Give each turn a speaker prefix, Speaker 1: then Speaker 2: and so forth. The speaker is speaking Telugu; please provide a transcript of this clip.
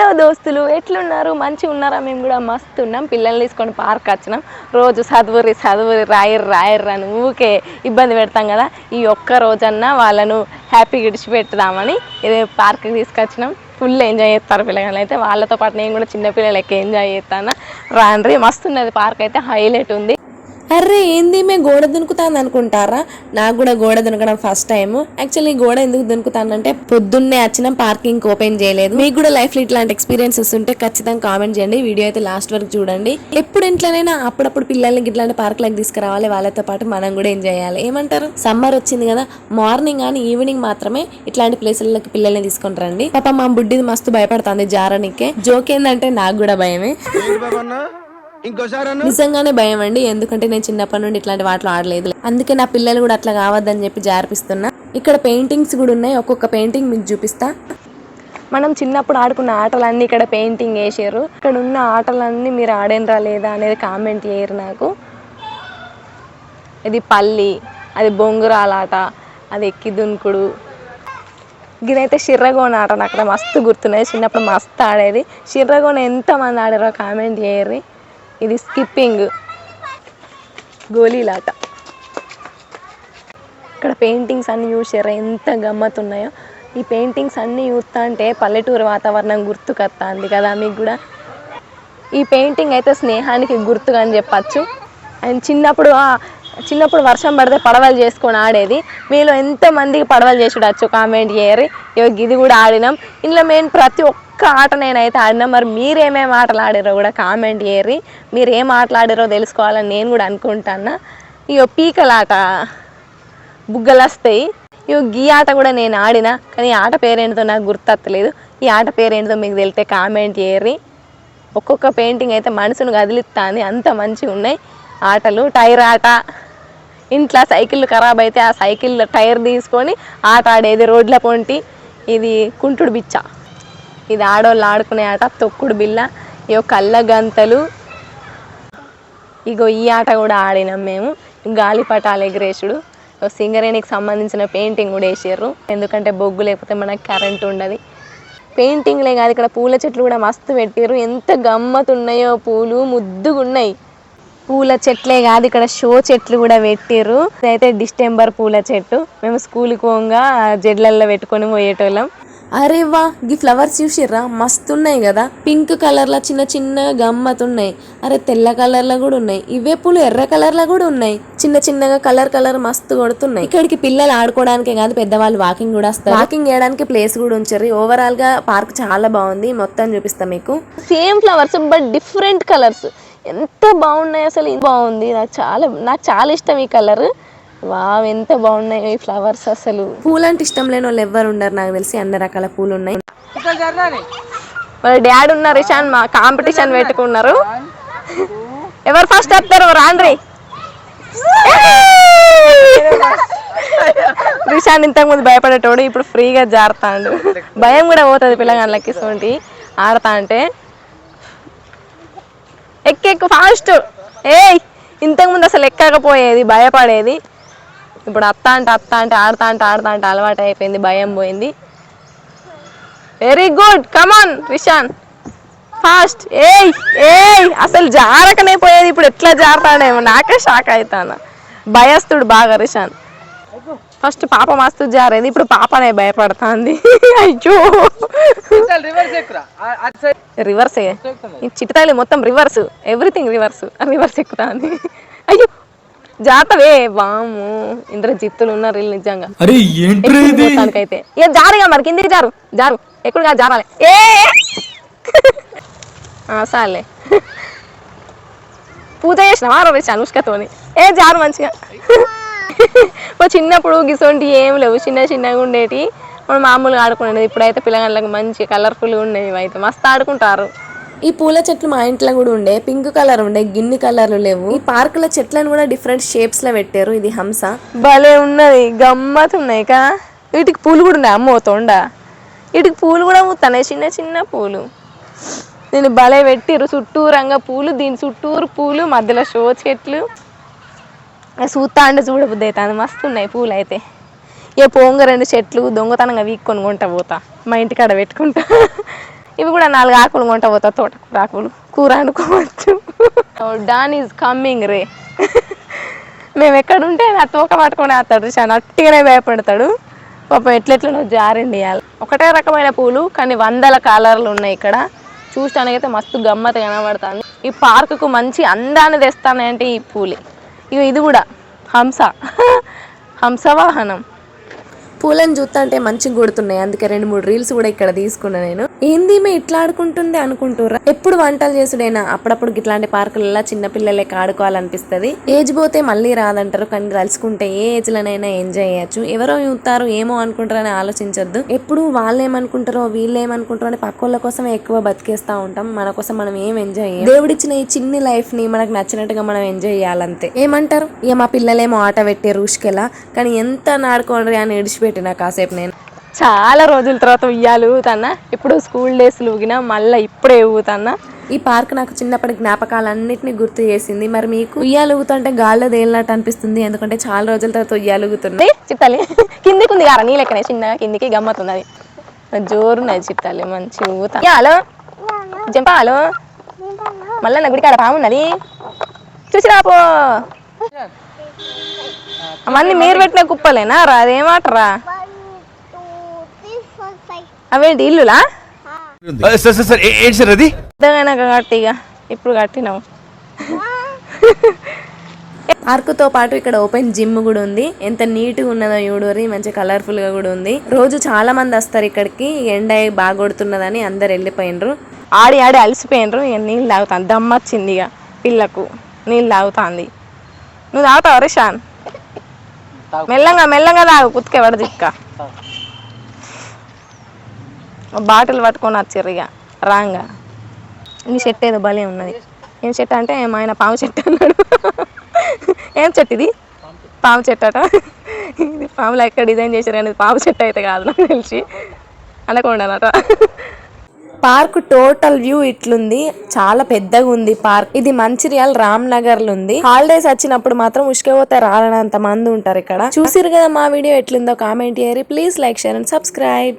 Speaker 1: హలో దోస్తులు, ఎట్లున్నారు? మంచిగా ఉన్నారా? మేము కూడా మస్తు ఉన్నాం. పిల్లల్ని తీసుకొని పార్క్ వచ్చినాం. రోజు చదువురి రాయర్రా అని ఊకే ఇబ్బంది పెడతాం కదా. ఈ ఒక్క రోజన్నా వాళ్ళను హ్యాపీగా ఇడిచిపెట్టుదామని ఇదే పార్క్కి తీసుకొచ్చినాం. ఫుల్ ఎంజాయ్ చేస్తారు పిల్లగాళ్ళు అయితే. వాళ్ళతో పాటు నేను కూడా చిన్నపిల్లలకి ఎంజాయ్ చేస్తాను. రాండ్రి, మస్తు ఉన్నది పార్క్ అయితే, హైలైట్ ఉంది.
Speaker 2: అర్రే ఏంది మేము గోడ దునుకుతాను అనుకుంటారా? నాకు కూడా గోడ దునకడం ఫస్ట్ టైం. యాక్చువల్లీ గోడ ఎందుకు దునుకుతానంటే పొద్దున్నే వచ్చిన పార్కింగ్ ఓపెన్ చేయలేదు. మీకు కూడా లైఫ్ లో ఇట్లాంటి ఎక్స్పీరియన్సెస్ ఉంటే ఖచ్చితంగా కామెంట్ చేయండి. వీడియో అయితే లాస్ట్ వరకు చూడండి. ఎప్పుడు ఇంట్లోనైనా అప్పుడప్పుడు పిల్లల్ని ఇట్లాంటి పార్క్ లకి తీసుకురావాలి. వాళ్ళతో పాటు మనం కూడా ఎంజాయ్ చేయాలి. ఏమంటారు? సమ్మర్ వచ్చింది కదా, మార్నింగ్ కానీ ఈవినింగ్ మాత్రమే ఇట్లాంటి ప్లేసులకి పిల్లల్ని తీసుకొని రండి. పాప మా బుడ్డిది మస్తు భయపడుతుంది జారనికే. జోక్ ఏంటంటే నాకు కూడా భయమే, నిజంగానే భయం అండి. ఎందుకంటే నేను చిన్నప్పటి నుండి ఇట్లాంటి వాటిలో ఆడలేదు. అందుకే నా పిల్లలు కూడా అట్లా కావద్దని చెప్పి జారిపిస్తున్నా. ఇక్కడ పెయింటింగ్స్ కూడా ఉన్నాయి. ఒక్కొక్క పెయింటింగ్ మీకు చూపిస్తా.
Speaker 1: మనం చిన్నప్పుడు ఆడుకున్న ఆటలన్నీ ఇక్కడ పెయింటింగ్ వేసారు. ఇక్కడ ఉన్న ఆటలన్నీ మీరు ఆడేనరా లేదా అనేది కామెంట్ చేయరు నాకు. ఇది పల్లి, అది బొంగురాలాట, అది ఎక్కి దునుకుడు. ఇదైతే షిర్రగోన ఆట. నాకు అక్కడ మస్తు గుర్తున్నాయి. చిన్నప్పుడు మస్తు ఆడేది. షిర్రగోన ఎంతమంది ఆడారో కామెంట్ చేయరు. ఇది స్కిప్పింగ్, గోళీలాట. ఇక్కడ పెయింటింగ్స్ అన్నీ చూసారా ఎంత గమ్మత్తున్నాయో. ఈ పెయింటింగ్స్ అన్నీ చూస్తా అంటే పల్లెటూరు వాతావరణం గుర్తుకొస్తుంది కదా మీకు కూడా. ఈ పెయింటింగ్ అయితే స్నేహానికి గుర్తుగా అని చెప్పచ్చు. అండ్ చిన్నప్పుడు వర్షం పడితే పడవలు చేసుకొని ఆడేది. మీలో ఎంతమందికి పడవలు చేసుడచ్చు కామెంట్ చేయరు. ఇది కూడా ఆడినాం. ఇందులో మేము ప్రతి ఒక్క ఆట నేనైతే ఆడినా. మరి మీరేమేమి ఆటలు ఆడారో కూడా కామెంట్ చేయరు. మీరు ఏం ఆటలు ఆడారో తెలుసుకోవాలని నేను కూడా అనుకుంటున్నా. పీకలాట, బుగ్గలు వస్తాయి. గీ ఆట కూడా నేను ఆడినా, కానీ ఈ ఆట పేరేంటో నాకు గుర్తొత్తలేదు. ఈ ఆట పేరేంటో మీకు తెలితే కామెంట్ చేయరు. ఒక్కొక్క పెయింటింగ్ అయితే మనసును కదిలిస్తుంది, అంత మంచిగా ఉన్నాయి ఆటలు. టైర్ ఆట, ఇంట్లో సైకిళ్ళు ఖరాబ్ అయితే ఆ సైకిల్ టైర్ తీసుకొని ఆట ఆడేది రోడ్ల పొంటి. ఇది కుంటుడు బిచ్చ, ఇది ఆడోళ్ళు ఆడుకునే ఆట. తొక్కుడు బిల్ల, కళ్ళ గంతలు. ఈ ఆట కూడా ఆడినాం మేము. గాలిపటాలు ఎగరేసుడు. సింగరేణికి సంబంధించిన పెయింటింగ్ కూడా వేసారు. ఎందుకంటే బొగ్గు లేకపోతే మనకు కరెంట్ ఉండదు. పెయింటింగ్లే కాదు, ఇక్కడ పూల చెట్లు కూడా మస్తు పెట్టారు. ఎంత గమ్మత్తున్నాయో, పూలు ముద్దుగా ఉన్నాయి. పూల చెట్లే కాదు, ఇక్కడ షో చెట్లు కూడా పెట్టారు. ఇదైతే డిస్టెంబర్ పూల చెట్టు. మేము స్కూల్కి పోగా జడ్లల్లో పెట్టుకొని పోయేటోళ్ళం.
Speaker 2: అరే వా, ఈ ఫ్లవర్స్ చూసిర్రా? మస్తు ఉన్నాయి కదా. పింక్ కలర్ లో చిన్న చిన్న గమ్మతున్నాయి. అరే తెల్ల కలర్ లో కూడా ఉన్నాయి. ఇవే పూలు ఎర్ర కలర్ లో కూడా ఉన్నాయి. చిన్న చిన్నగా కలర్ మస్తు కొడుతున్నాయి. ఇక్కడికి పిల్లలు ఆడుకోవడానికే కాదు, పెద్దవాళ్ళు వాకింగ్ కూడా వస్తారు. వాకింగ్ చేయడానికి ప్లేస్ కూడా ఉంచారు. ఓవరాల్ గా పార్క్ చాలా బాగుంది. మొత్తం చూపిస్తా మీకు.
Speaker 1: Same flowers but different colours. ఎంత బాగున్నాయి అసలు. బాగుంది, నాకు చాలా ఇష్టం ఈ కలర్. వావ్, ఎంత బాగున్నాయి ఈ ఫ్లవర్స్ అసలు.
Speaker 2: పూలు అంటే ఇష్టం లేని వాళ్ళు ఎవ్వరు ఉండరు నాకు తెలిసి. అన్ని రకాల పూలు ఉన్నాయి.
Speaker 1: వాళ్ళ డాడీ ఉన్నారు, రిషాన్ మా కాంపిటీషన్ పెట్టుకున్నారు. ఎవరు ఫస్ట్ వస్తారు రాండ్రి. రిషాన్ ఇంతకు ముందు భయపడేటోడు, ఇప్పుడు ఫ్రీగా జారుతాడు. భయం కూడా పోతుంది పిల్లగాళ్ళకి. సోంటి ఆడతా అంటే ఎక్కెక్కు ఫాస్ట్. ఇంతకు ముందు అసలు ఎక్కకపోయేది, భయపడేది. ఇప్పుడు అత్త అంటే ఆడతా అంటే అలవాటు అయిపోయింది, భయం పోయింది. వెరీ గుడ్, కమాన్ రిషాన్ ఫాస్ట్. అసలు జారకనే పోయేది, ఇప్పుడు ఎట్లా జారుతాడేమో నాకే షాక్ అవుతాను. భయస్తుడు బాగా రిషాన్. ఫస్ట్ పాప మస్తు జారేది, ఇప్పుడు పాపనే భయపడుతుంది. అయ్యో రివర్సే, చిట్టతాలి మొత్తం రివర్స్, ఎవ్రీథింగ్ రివర్స్ ఎక్కుతుంది. అయ్యో జాతవే వాము. ఇంద్రజిత్తులు ఉన్నారు వీళ్ళు నిజంగా. అయితే ఇక జారుగా మరి కిందికి జారు ఎక్కడుగా జారాలి. సార్లే పూజ చేసినావా రమేష్ అనుష్కతోని? జారు మంచిగా. చిన్నప్పుడు గిసోంటి ఏం లేవు, చిన్నగా ఉండేటి. మనం మామూలుగా ఆడుకునేది. ఇప్పుడైతే పిల్లగాళ్ళకి మంచి కలర్ఫుల్గా ఉండేవి. అయితే మస్తు ఆడుకుంటారు.
Speaker 2: ఈ పూల చెట్లు మా ఇంట్లో కూడా ఉండే. పింక్ కలర్ ఉండే, గిన్ని కలర్లు లేవు. ఈ పార్క్ లో చెట్లను కూడా డిఫరెంట్ షేప్స్ లో పెట్టారు. ఇది హంస,
Speaker 1: భలే ఉన్నది, గమ్మత్ ఉన్నాయి కా. వీటికి పూలు కూడా ఉన్నాయి. అమ్మో తొండ, వీటికి పూలు కూడా పూతున్నాయి, చిన్న పూలు. దీన్ని భలే పెట్టిరు, చుట్టూరంగా పూలు, దీని చుట్టూరు పూలు, మధ్యలో షో చెట్లు. చూస్తా అంటే చూడబుద్ది అవుతుంది, మస్తు ఉన్నాయి పూలు అయితే. పోంగ 2 చెట్లు దొంగతనంగా వీక్కొని కొంటా పోతా, మా ఇంటికాడ పెట్టుకుంటా. ఇవి కూడా 4 ఆకులు కొంట పోతా, తోటకూర ఆకులు, కూర అనుకోవచ్చు. డాన్ ఈజ్ కమ్మింగ్ రే. మేము ఎక్కడుంటే నా తోక పట్టుకొని ఆస్తాడు, చాలా అట్టిగానే భయపడతాడు పాపం. ఎట్లెట్లనో జారండి ఇవాళ. ఒకటే రకమైన పూలు కానీ 100 కలర్లు ఉన్నాయి ఇక్కడ. చూడటానికైతే మస్తు గమ్మత్ కనబడుతుంది. ఈ పార్కుకు మంచి అందాన్ని తెస్తానంటే ఈ పూలే. ఇక ఇది కూడా హంసవాహనం.
Speaker 2: పూలను చూస్తా అంటే మంచిగా కొడుతున్నాయి, అందుకే 2-3 రీల్స్ కూడా ఇక్కడ తీసుకున్నా నేను. ఏంది మే ఇట్లా ఆడుకుంటుంది అనుకుంటుర్రా? ఎప్పుడు వంటలు చేసుడైనా, అప్పుడప్పుడు ఇట్లాంటి పార్కులలో చిన్న పిల్లలే ఆడుకోవాలనిపిస్తుంది. ఏజ్ పోతే మళ్ళీ రాదంటారు, కానీ తలుచుకుంటే ఏ ఏజ్ లోనైనా ఎంజాయ్ చేయొచ్చు. ఎవరో చూస్తారు ఏమో అనుకుంటారని ఆలోచించొద్దు. ఎప్పుడు వాళ్ళు ఏమనుకుంటారో వీళ్ళు ఏమనుకుంటారో అని పక్కోళ్ళ కోసమే ఎక్కువ బతికేస్తా ఉంటాం, మన కోసం మనం ఏం ఎంజాయ్ చేయం. దేవుడిచ్చిన ఈ చిన్ని లైఫ్ ని మనకు నచ్చినట్టుగా మనం ఎంజాయ్ చేయాలంతే. ఏమంటారు ఇక మా పిల్లలేమో ఆట పెట్టే రూష్కెలా, కానీ ఎంత నాడుకోండి అని విడిచిపెట్టిన కాసేపు నేను.
Speaker 1: చాలా రోజుల తర్వాత ఉయ్యాలు ఊగుతాన్నా. ఇప్పుడు స్కూల్ డేస్లు ఊగినా, మళ్ళీ ఇప్పుడే ఊగుతాన్నా.
Speaker 2: ఈ పార్క్ నాకు చిన్నప్పటి జ్ఞాపకాలన్నింటినీ గుర్తు చేసింది. మరి మీకు ఉయ్యాలు ఊగుతుంటే గాల్లో తేలినట్టు అనిపిస్తుంది, ఎందుకంటే చాలా రోజుల తర్వాత ఉయ్యాలు ఊగుతుంది.
Speaker 1: చిట్టాలి కిందికి ఉంది కారా, నీ లెక్కనే చిన్నగా కిందికి గమ్మత్తున్నది, జోరున్నది చిట్టాలి, మంచి ఊగుతా. హలో జంపా, హలో మళ్ళీ నా గుడికాడ పామున్నది, చూసి రాపో. అవన్నీ మీరు పెట్టిన కుప్పలేనా రా, అదేమాటరా? అవేంటి ఇల్లులా? గట్టిగా ఇప్పుడు కట్టినావు.
Speaker 2: పార్కుతో పాటు ఇక్కడ ఓపెన్ జిమ్ కూడా ఉంది. ఎంత నీట్ గా ఉన్నదో చూడరి, మంచి కలర్ఫుల్ గా కూడా ఉంది. రోజు చాలా మంది వస్తారు ఇక్కడికి. ఎండ బాగా కొడుతున్నదని అందరు వెళ్ళిపోయినరు.
Speaker 1: ఆడి ఆడి అలసిపోయినరు. ఇక నీళ్ళు తాగుతాను, దమ్మొచ్చింది ఇక పిల్లకు, నీళ్ళు తాగుతాంది. నువ్వు తాగుతావు రిషాన్? మెల్లంగా మెల్లంగా తాగు, కుతికే పడదు. ఇక్క బాటిల్ పట్టుకొని వచ్చారు ఇక రాంగా. నీ చెట్టు ఏదో భలే ఉన్నది. ఏం చెట్టు అంటే మా ఆయన పాము చెట్టు అన్నాడు. ఏం చెట్టు ఇది? పాము చెట్టు అట. ఇది పాములు ఎక్కడ డిజైన్ చేశారు అనేది పాము చెట్టు అయితే కాదు నాకు తెలిసి, అనకుండానట.
Speaker 2: పార్క్ టోటల్ వ్యూ ఇట్లుంది, చాలా పెద్దగా ఉంది పార్క్. ఇది మంచిర్యాల రామ్నగర్ లో ఉంది. హాలిడేస్ వచ్చినప్పుడు మాత్రం ఉష్కపోతే రాలనంత మంది ఉంటారు ఇక్కడ. చూసిరు కదా మా వీడియో ఎట్లుందో కామెంట్ చేయరు. Please like, share and subscribe.